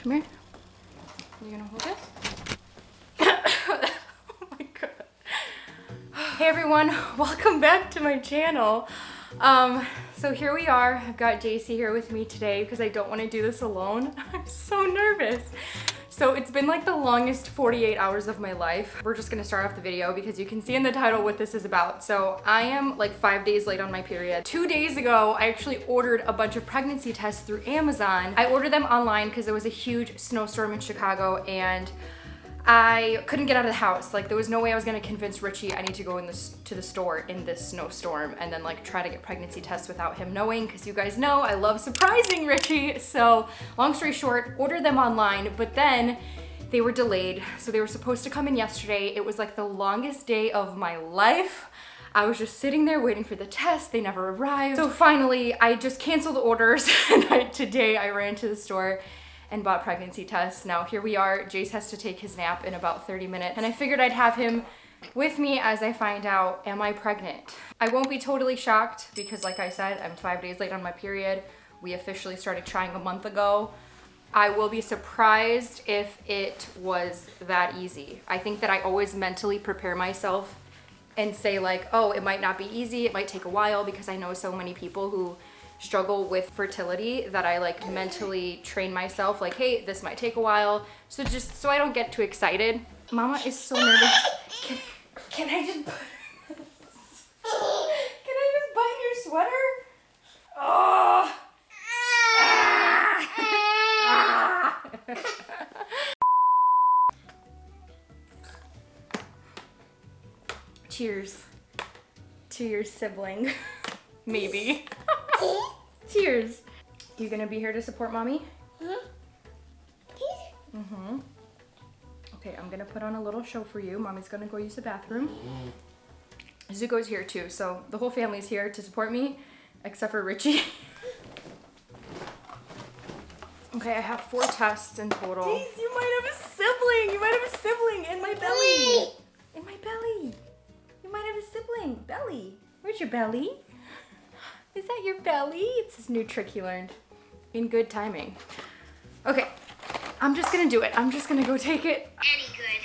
Come here. You gonna hold this? Oh my god. Hey everyone, welcome back to my channel. So here we are. I've got JC here with me today because I don't want to do this alone. I'm so nervous. So it's been like the longest 48 hours of my life. We're just gonna start off the video because you can see in the title what this is about. So I am like 5 days late on my period. 2 days ago, I actually ordered a bunch of pregnancy tests through Amazon. I ordered them online because there was a huge snowstorm in Chicago and I couldn't get out of the house. Like there was no way I was gonna convince Richie I need to go to the store in this snowstorm and then like try to get pregnancy tests without him knowing, because you guys know I love surprising Richie. So long story short, ordered them online, but then they were delayed. So they were supposed to come in yesterday. It was like the longest day of my life. I was just sitting there waiting for the test. They never arrived. So finally I just canceled the orders and today I ran to the store and bought pregnancy tests. Now here we are. Jace has to take his nap in about 30 minutes and I figured I'd have him with me as I find out, am I pregnant? I won't be totally shocked because like I said, I'm 5 days late on my period. We officially started trying a month ago. I will be surprised if it was that easy. I think that I always mentally prepare myself and say like, oh, it might not be easy. It might take a while, because I know so many people who struggle with fertility that I like mentally train myself like, hey, this might take a while. So just so I don't get too excited. Mama is so nervous. Can I just button your sweater? Oh. Cheers to your sibling. Maybe. Cheers. You gonna be here to support mommy? Mm-hmm. Okay, I'm gonna put on a little show for you. Mommy's gonna go use the bathroom. Zuko's here too, so the whole family's here to support me, except for Richie. Okay, I have 4 tests in total. Jeez, you might have a sibling! You might have a sibling in my belly! In my belly! You might have a sibling. Belly. Where's your belly? Is that your belly? It's this new trick he learned in good timing. Okay, I'm just gonna do it. I'm just gonna go take it. Any good.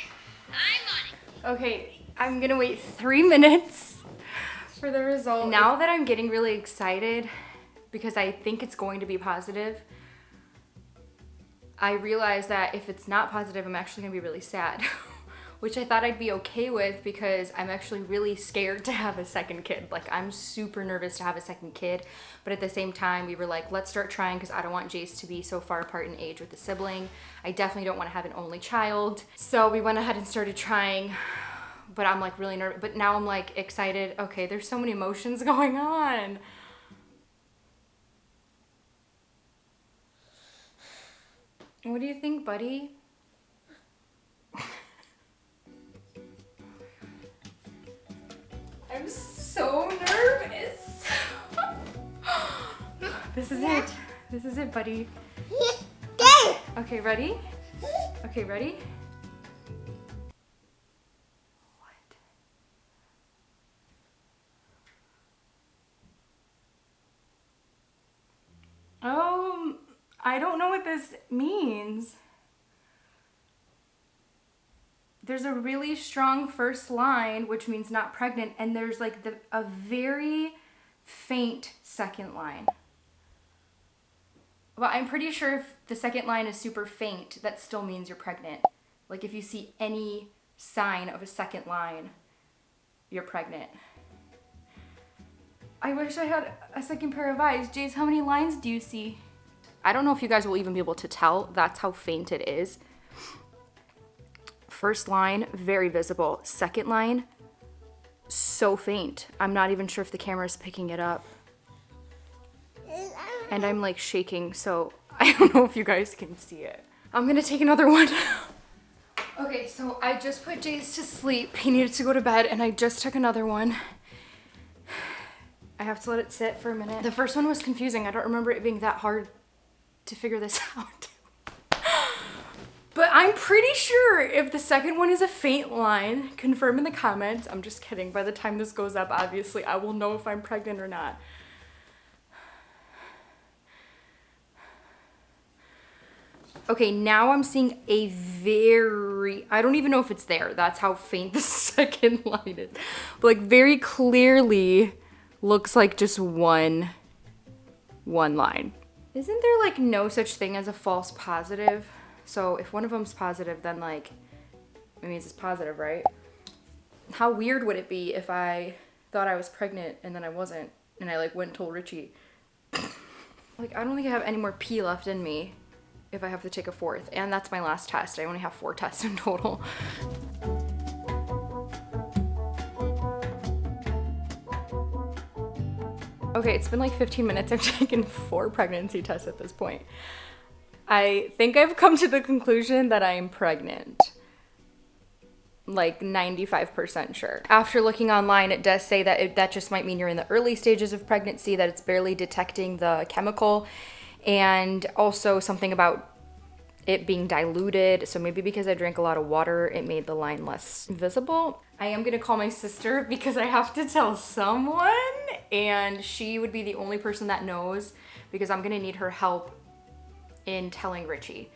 I'm on it. Okay, I'm gonna wait 3 minutes for the result. Now that I'm getting really excited because I think it's going to be positive, I realize that if it's not positive, I'm actually gonna be really sad. Which I thought I'd be okay with because I'm actually really scared to have a second kid. Like I'm super nervous to have a second kid, but at the same time we were like, let's start trying because I don't want Jace to be so far apart in age with a sibling. I definitely don't want to have an only child. So we went ahead and started trying, but I'm like really nervous. But now I'm like excited. Okay, there's so many emotions going on. What do you think, buddy? I'm so nervous. This is it. This is it, buddy. Okay, ready? Okay, ready? What? I don't know what this means. There's a really strong first line, which means not pregnant, and there's like a very faint second line. Well, I'm pretty sure if the second line is super faint, that still means you're pregnant. Like if you see any sign of a second line, you're pregnant. I wish I had a second pair of eyes. Jace, how many lines do you see? I don't know if you guys will even be able to tell. That's how faint it is. First line, very visible. Second line, so faint. I'm not even sure if the camera is picking it up. And I'm like shaking, so I don't know if you guys can see it. I'm gonna take another one. Okay, so I just put Jace to sleep. He needed to go to bed and I just took another one. I have to let it sit for a minute. The first one was confusing. I don't remember it being that hard to figure this out. But I'm pretty sure if the second one is a faint line, confirm in the comments. I'm just kidding. By the time this goes up, obviously, I will know if I'm pregnant or not. Okay, now I'm seeing a very, I don't even know if it's there. That's how faint the second line is. But like very clearly looks like just one line. Isn't there like no such thing as a false positive? So if one of them's positive, then like, it means it's positive, right? How weird would it be if I thought I was pregnant and then I wasn't, and I like went and told Richie. Like, I don't think I have any more pee left in me if I have to take a fourth. And that's my last test. I only have 4 tests in total. Okay, it's been like 15 minutes. I've taken 4 pregnancy tests at this point. I think I've come to the conclusion that I am pregnant. Like 95% sure. After looking online, it does say that that just might mean you're in the early stages of pregnancy, that it's barely detecting the chemical, and also something about it being diluted. So maybe because I drank a lot of water, it made the line less visible. I am gonna call my sister because I have to tell someone, and she would be the only person that knows because I'm gonna need her help in telling Richie.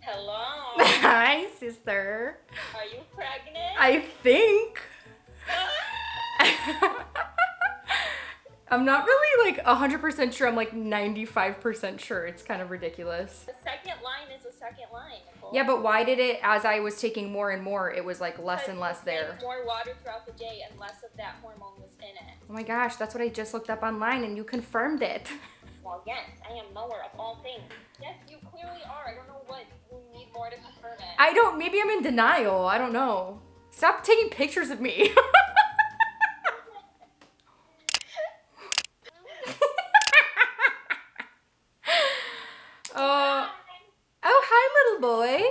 Hello. Hi, sister. Are you pregnant? I think. I'm not really like 100% sure. I'm like 95% sure. It's kind of ridiculous. The second line is the second line, Nicole. Yeah, but why did it, as I was taking more and more, it was like less and less there? More water throughout the day and less of that hormone was in it. Oh my gosh, that's what I just looked up online and you confirmed it. Well, yes, I am knower of all things. Yes, you clearly are. I don't know what you need more to confirm it. Maybe I'm in denial. I don't know. Stop taking pictures of me. Oh, hi, little boy.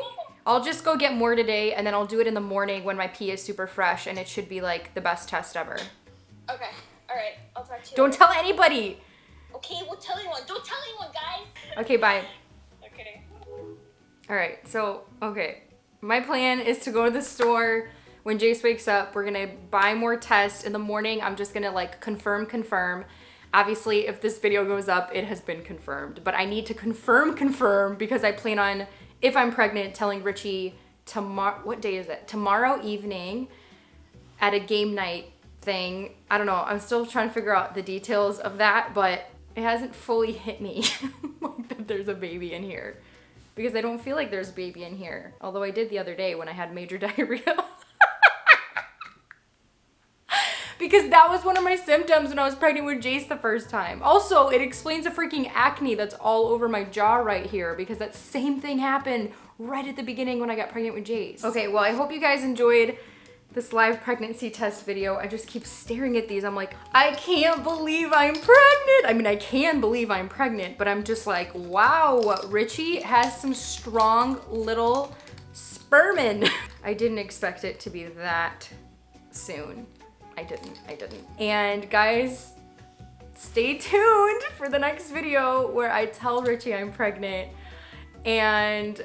I'll just go get more today, and then I'll do it in the morning when my pee is super fresh, and it should be like the best test ever. Okay, all right. I'll talk to you. Don't tell anybody. Okay, we'll tell anyone. Don't tell anyone, guys. Okay, bye. Okay. All right, so, okay. My plan is to go to the store when Jace wakes up. We're gonna buy more tests. In the morning, I'm just gonna like confirm. Obviously, if this video goes up, it has been confirmed. But I need to confirm because I plan on, if I'm pregnant, telling Richie tomorrow, what day is it? Tomorrow evening at a game night thing. I don't know, I'm still trying to figure out the details of that, but it hasn't fully hit me like that there's a baby in here. Because I don't feel like there's a baby in here. Although I did the other day when I had major diarrhea. Because that was one of my symptoms when I was pregnant with Jace the first time. Also, it explains the freaking acne that's all over my jaw right here because that same thing happened right at the beginning when I got pregnant with Jace. Okay, well, I hope you guys enjoyed this live pregnancy test video. I just keep staring at these. I'm like, I can't believe I'm pregnant. I mean, I can believe I'm pregnant, but I'm just like, wow, Richie has some strong little spermin. I didn't expect it to be that soon. I didn't. And guys, stay tuned for the next video where I tell Richie I'm pregnant. And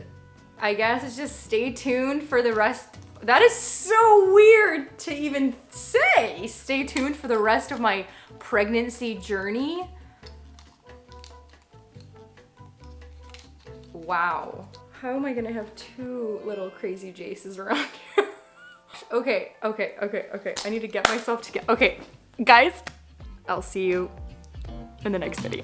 I guess it's just stay tuned for the rest. That is so weird to even say. Stay tuned for the rest of my pregnancy journey. Wow. How am I gonna have 2 little crazy Jaces around here? Okay. I need to get myself together. Okay, guys, I'll see you in the next video.